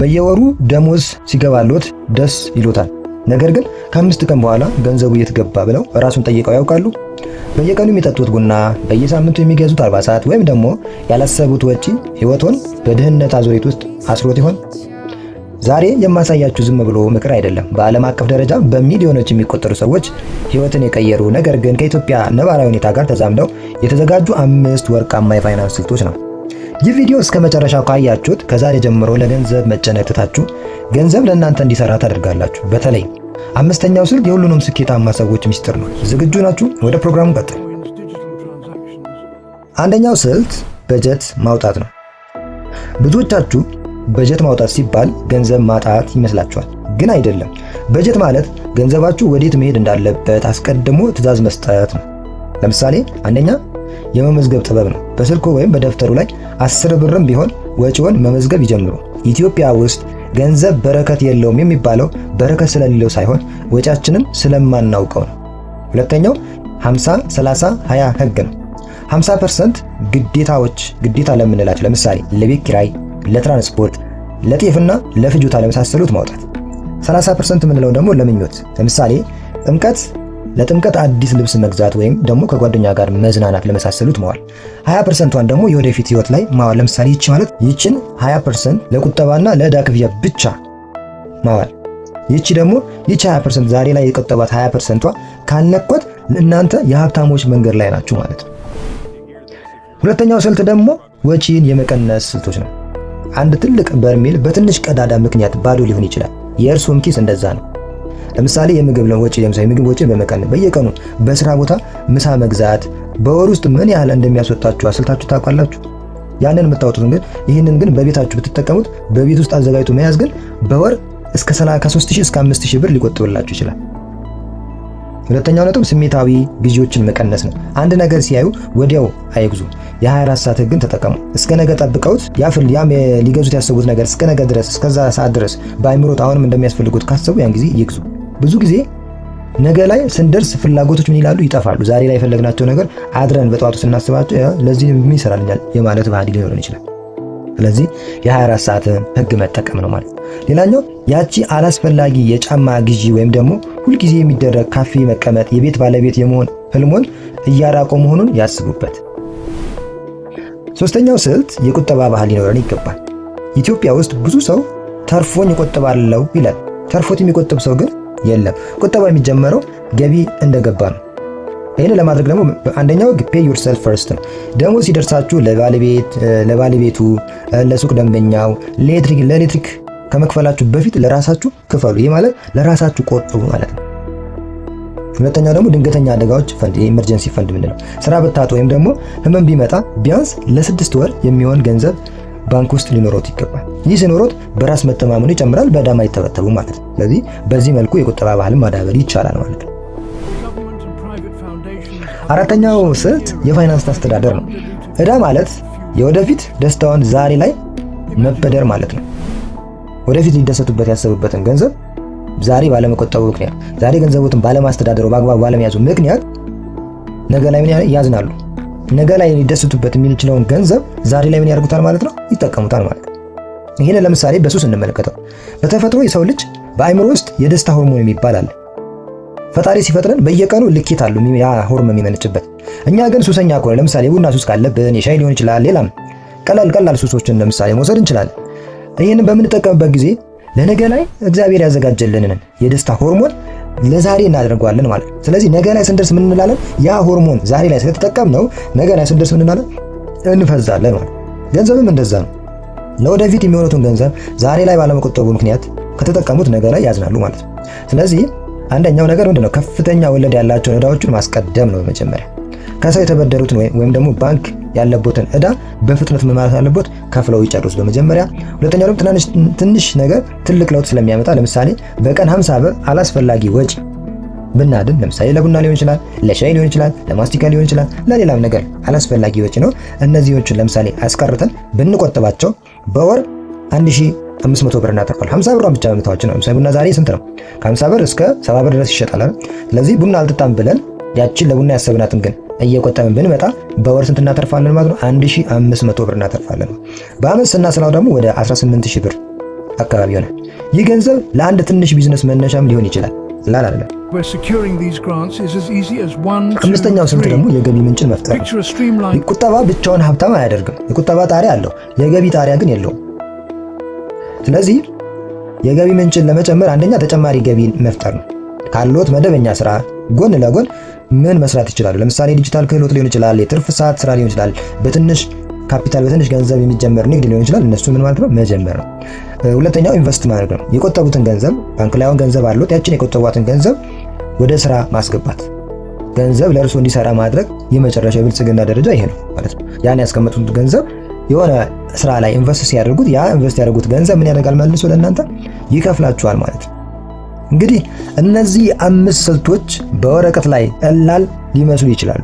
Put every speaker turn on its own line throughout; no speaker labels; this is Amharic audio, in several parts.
በየወሩ ደሞዝ ሲገባሎት ደስ ይሎታል። ነገር ግን ከ5 ቀን በኋላ ገንዘቡ የት ገባ ብለው ራሱን ጠይቀው ያውቃሉ? በየቀኑ የሚጠጡት ቡና፣ በየሳምንቱ የሚገዙት አልባሳት ወይም ደግሞ ያላሰቡት ወጪ ህይወቶን በድህነት አዙሪት ውስጥ አስሮት ይሆን? ዛሬ የማሳያችሁ ዝም ብሎ ምክር አይደለም። በዓለም አቀፍ ደረጃ በሚሊዮኖች የሚቆጠሩ ሰዎች ህይወትን የቀየሩ ነገር ግን ከኢትዮጵያ ነባራዊ ሁኔታ ጋር ተዛምደው የተዘጋጁ 5 ወርቃማ የፋይናንስ ስልቶች ነው። ይህ ቪዲዮ እስከ መጨረሻው ካያችሁት ከዛሬ ጀምሮ ለገንዘብ መጨነቅ ትታችሁ ገንዘብ ለእናንተ እንዲሰራ ታደርጋላችሁ። በተለይ 5ኛው ስልት የሁሉንም ስኬታማ ሰዎች ሚስጥር ነው። ዝግጁ ናችሁ? ወደ ፕሮግራሙ ቀጥል። 1ኛው ስልት በጀት ማውጣት ነው። ብዙዎቻችሁ በጀት ማውጣት ሲባል ገንዘብ ማጣት ይመስላችኋል፣ ግን አይደለም። በጀት ማለት ገንዘባችሁ ወዴት መሄድ እንዳለበት አስቀድሞ ትዕዛዝ መስጠት ነው። ለምሳሌ 1ኛ የመመዝገብ ጥበብ ነው። በስልኮ ወይም በደብተሩ ላይ 10 ብርም ቢሆን ወጪውን መመዝገብ ይጀምሩ። ኢትዮጵያ ውስጥ ገንዘብ በረከት የለውም የሚባለው በረከት ስለሌለው ሳይሆን ወጪያችንን ስለማናውቀው ነው። 2ኛው 50-30-20 ህግ ነው። 50% ግዴታ ለምንላቸው ለምሳሌ ለቤት ኪራይ፣ ለትራንስፖርት፣ ለጤፍና ለፍጆታ ለመሳሰሉት ማውጣት። 30% የምንለው ደግሞ ለምኞት፣ ለምሳሌ ለጥምቀት አዲስ ልብስ መግዛት ወይም ደግሞ ከጓደኛ ጋር መዝናናት ለመሳሰሉት ማዋል። 20%ን ደግሞ የወደፊት ህይወት ላይ ማዋል። ለምሳሌ ይችን 20% ለቁጠባና ለዕዳ ክፍያ ብቻ ማዋል። ይቺ 20% ዛሬ ላይ የቆጠባት 20%ቷ ካልነኮት እናንተ የሀብታሞች መንገድ ላይ ናችሁ ማለት ነው። 2ኛው ስልት ደግሞ ወጪን የመቀነስ ስልቶች ነው። አንድ ትልቅ በርሜል በትንሽ ቀዳዳ ምክንያት ባዶ ሊሆን ይችላል። የእርሱም ኪስ እንደዛ ነው። ለምሳሌ የምግብ ወጪ በመቀነስ በየቀኑ በስራ ቦታ ምሳ መግዛት በወር ውስጥ ምን ያህል እንደሚያስወጣችሁ አስልታችሁ ታውቃላችሁ? ያንን የምታወጡት ይህንን ግን በቤታችሁ ብትጠቀሙት በቤት ውስጥ አዘጋጅቶ መያዝ ግን በወር ከ3000 እስከ 5000 ብር ሊቆጥብላችሁ ይችላል። 2ኛው ነጥብ ስሜታዊ ግዢዎችን መቀነስ ነው። አንድ ነገር ሲያዩ ወዲያው አይግዙ። የ24 ሰዓት ህግን ተጠቀሙ። እስከ ነገ ጠብቀውት ሊገዙት ያሰቡት ነገር እስከ ነገ ድረስ እስከዛ ሰዓት ድረስ በአይምሮት አሁንም እንደሚያስፈልጉት ካሰቡ ያን ጊዜ ይግዙ። ብዙ ጊዜ ነገ ላይ ስንደርስ ፍላጎቶች ምን ይላሉ? ይጠፋሉ። ዛሬ ላይ የፈለግናቸው ነገር አድረን በጠዋቱ ስናስባቸው ለዚህ ምን ይሰራልኛል የማለት ባህሪ ሊኖረን ይችላል። ስለዚህ የ24 ሰዓት ህግ መጠቀም ነው ማለት። ሌላኛው ያቺ አላስፈላጊ የጫማ ግዢ ወይም ደግሞ ሁልጊዜ የሚደረግ ካፌ መቀመጥ የቤት ባለቤት የመሆን ህልሞን እያራቀው መሆኑን ያስቡበት። 3ኛው ስልት የቁጠባ ባህል ሊኖረን ይገባል። ኢትዮጵያ ውስጥ ብዙ ሰው ተርፎኝ እቆጥባለሁ ይላል። ተርፎት የሚቆጥብ ሰው ግን የለም። ቁጠባ የሚጀመረው ገቢ እንደገባ ነው። ይህን ለማድረግ ደግሞ 1ኛው pay yourself first ነው። ደሞዝ ሲደርሳችሁ ለባለቤቱ፣ ለሱቅ ደንበኛው፣ ለኤሌክትሪክ ከመክፈላችሁ በፊት ለራሳችሁ ክፈሉ። ይህ ማለት ለራሳችሁ ቆጥቡ ማለት ነው። 2ኛው ደግሞ ድንገተኛ አደጋዎች ፈንድ፣ የኢመርጀንሲ ፈንድ ምንለው ስራ ብታጡ ወይም ደግሞ ህመም ቢመጣ ቢያንስ ለ6 ወር የሚሆን ገንዘብ ባንክ ውስጥ ሊኖሮት ይገባል። ይህ ሲኖሮት በራስ መተማመኑ ይጨምራል፣ በዕዳም አይተበተቡ ማለት ነው። ስለዚህ በዚህ መልኩ የቁጠባ ባህልን ማዳበር ይቻላል ማለት ነው። 4ኛው ስልት የፋይናንስ አስተዳደር ነው። ዕዳ ማለት የወደፊት ደስታውን ዛሬ ላይ መበደር ማለት ነው። ወደፊት ሊደሰቱበት ያሰቡበትን ገንዘብ ዛሬ ባለመቆጠቡ ምክንያት፣ ዛሬ ገንዘቦትን ባለማስተዳደሩ በአግባቡ ባለመያዙ ምክንያት ነገ ላይ ምን ያዝናሉ? ነገ ላይ ሊደሰቱበት የሚችለውን ገንዘብ ዛሬ ላይ ምን ያደርጉታል ማለት ነው? ይጠቀሙታል ማለት ነው። ይሄን ለምሳሌ በሱስ እንመለከተው። በተፈጥሮ የሰው ልጅ በአእምሮ ውስጥ የደስታ ሆርሞን የሚባል አለ። ፈጣሪ ሲፈጥረን በየቀኑ ልኬት አሉ ያ ሆርሞን የሚመነጭበት። እኛ ግን ሱሰኛ ከሆነ ለምሳሌ ቡና ሱስ ካለብን የሻይ ሊሆን ይችላል፣ ሌላም ቀላል ሱሶችን ለምሳሌ መውሰድ እንችላለን። ይህንን በምንጠቀምበት ጊዜ ለነገ ላይ እግዚአብሔር ያዘጋጀልንን የደስታ ሆርሞን ለዛሬ እናደርገዋለን ማለት ነው። ስለዚህ ነገ ላይ ስንደርስ ምን እንላለን? ያ ሆርሞን ዛሬ ላይ ስለተጠቀምነው ነገ ላይ ስንደርስ ምን እንላለን? እንፈዛለን ማለት። ገንዘብም እንደዛ ነው። ለወደፊት የሚሆኑትን ገንዘብ ዛሬ ላይ ባለመቆጠቡ ምክንያት ከተጠቀሙት ነገ ላይ ያዝናሉ ማለት ነው። ስለዚህ አንደኛው ነገር ምንድነው? ከፍተኛ ወለድ ያላቸውን ዕዳዎችን ማስቀደም ነው። በመጀመሪያ ከሰው የተበደሩትን ወይም ደግሞ ባንክ ያለቦትን ዕዳ በፍጥነት ማለት ያለቦት ከፍለው ይጨርሱ በመጀመሪያ። ሁለተኛው ደግሞ ትንሽ ነገር ትልቅ ለውጥ ስለሚያመጣ ለምሳሌ በቀን 50 ብር አላስፈላጊ ወጪ ብናድን፣ ለምሳሌ ለቡና ሊሆን ይችላል፣ ለሻይ ሊሆን ይችላል፣ ለማስቲካ ሊሆን ይችላል፣ ለሌላም ነገር አላስፈላጊ ወጪ ነው። እነዚህዎችን ለምሳሌ አስቀርተን ብንቆጥባቸው በወር 1500 ብር እናተርፋለን። 50 ብር ብቻ በመታወች ነው። ለምሳሌ ቡና ዛሬ ስንት ነው? ከ50 ብር እስከ 70 ብር ድረስ ይሸጣል። ስለዚህ ቡና አልጠጣም ብለን ያችን ለቡና ያሰብናትን ግን እየቆጠብን ብንመጣ በወር ስንት እናተርፋለን ማለት ነው? 1500 ብር እናተርፋለን። በአመት ስናስላው ደግሞ ወደ 18000 ብር አካባቢ ይሆናል። ይህ ገንዘብ ለአንድ ትንሽ ቢዝነስ መነሻም ሊሆን ይችላል። ላላላ አምስተኛው ስልት ደግሞ የገቢ ምንጭን መፍጠር ነው። ቁጠባ ብቻውን ሀብታም አያደርግም። የቁጠባ ጣሪያ አለው፣ የገቢ ጣሪያ ግን የለውም። ስለዚህ የገቢ ምንጭን ለመጨመር አንደኛ ተጨማሪ ገቢን መፍጠር ነው። ካሎት መደበኛ ስራ ጎን ለጎን ምን መስራት ይችላሉ? ለምሳሌ ዲጂታል ክህሎት ሊሆን ይችላል፣ የትርፍ ሰዓት ስራ ሊሆን ይችላል፣ በትንሽ ካፒታል በትንሽ ገንዘብ የሚጀመር ንግድ ሊሆን ይችላል። እነሱ ምን ማለት ነው? መጀመር ነው። ሁለተኛው ኢንቨስት ማድረግ ነው። የቆጠቡትን ገንዘብ ባንክ ላይ አሁን ገንዘብ አሉት፣ ያችን የቆጠቧትን ገንዘብ ወደ ስራ ማስገባት፣ ገንዘብ ለእርሶ እንዲሰራ ማድረግ የመጨረሻው የብልጽግና ደረጃ ይሄ ነው ማለት ነው። ያን ያስቀመጡት ገንዘብ የሆነ ስራ ላይ ኢንቨስት ሲያደርጉት ያ ኢንቨስት ያደርጉት ገንዘብ ምን ያደርጋል? መልሶ ለእናንተ ይከፍላችኋል ማለት ነው። እንግዲህ እነዚህ 5 ስልቶች በወረቀት ላይ ቀላል ሊመስሉ ይችላሉ።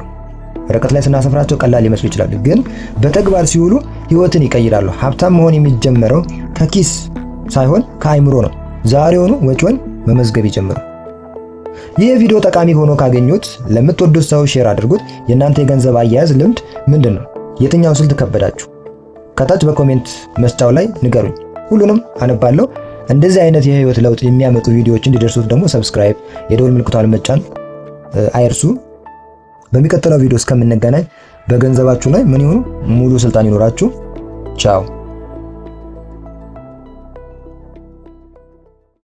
ወረቀት ላይ ስናሰፍራቸው ቀላል ሊመስሉ ይችላሉ፣ ግን በተግባር ሲውሉ ህይወትን ይቀይራሉ። ሀብታም መሆን የሚጀመረው ከኪስ ሳይሆን ከአይምሮ ነው። ዛሬውኑ ወጪውን መመዝገብ ይጀምሩ። ይህ ቪዲዮ ጠቃሚ ሆኖ ካገኙት ለምትወዱት ሰው ሼር አድርጉት። የእናንተ የገንዘብ አያያዝ ልምድ ምንድን ነው? የትኛው ስልት ከበዳችሁ? ከታች በኮሜንት መስጫው ላይ ንገሩኝ። ሁሉንም አነባለሁ። እንደዚህ አይነት የህይወት ለውጥ የሚያመጡ ቪዲዮዎች እንዲደርሱት ደግሞ ሰብስክራይብ፣ የደወል ምልክቷን መጫን አይርሱ። በሚቀጥለው ቪዲዮ እስከምንገናኝ በገንዘባችሁ ላይ ምን ይሁኑ ሙሉ ስልጣን ይኖራችሁ። ቻው።